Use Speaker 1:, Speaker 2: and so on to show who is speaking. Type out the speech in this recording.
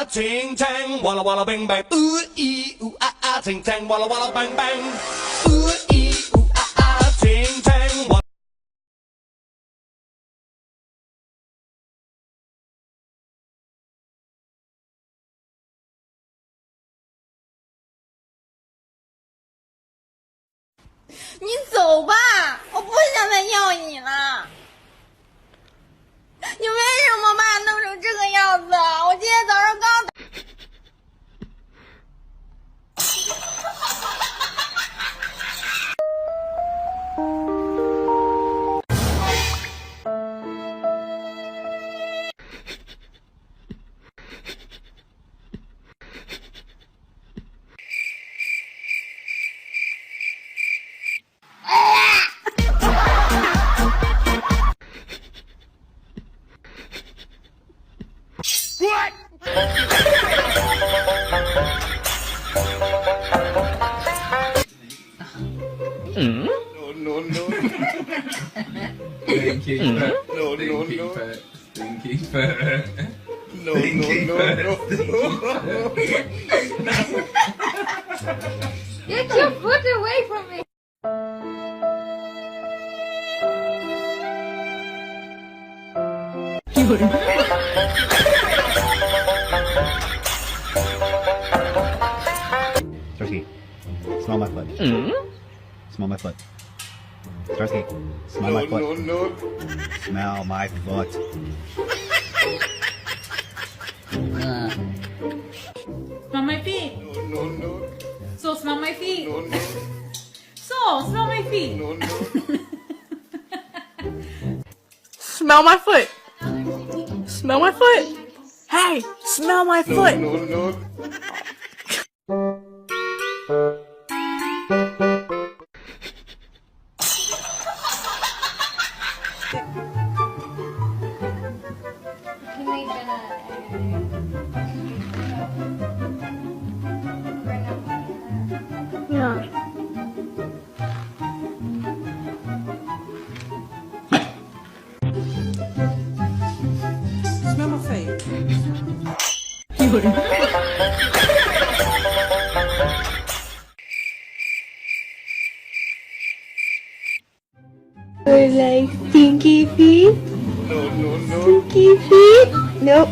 Speaker 1: ting tang, walla walla bang bang. Ooh ee ooh ting tang, walla walla bang bang. Ooh ee ooh ting tang. Walla
Speaker 2: 你走吧，我不想再要你了。你为什么把我弄成这个样子？我今天早上刚打。
Speaker 3: Get your foot away from me!
Speaker 4: Turkey, smell my foot. Smell my foot. Turkey, smell my foot. Smell my foot.
Speaker 5: Smell my feet. So smell my feet. So smell my feet.
Speaker 6: Smell my foot. Smell my foot. Hey, smell my foot. Yeah.
Speaker 5: Smell my face.
Speaker 7: Or like stinky feet? Stinky feet? Nope.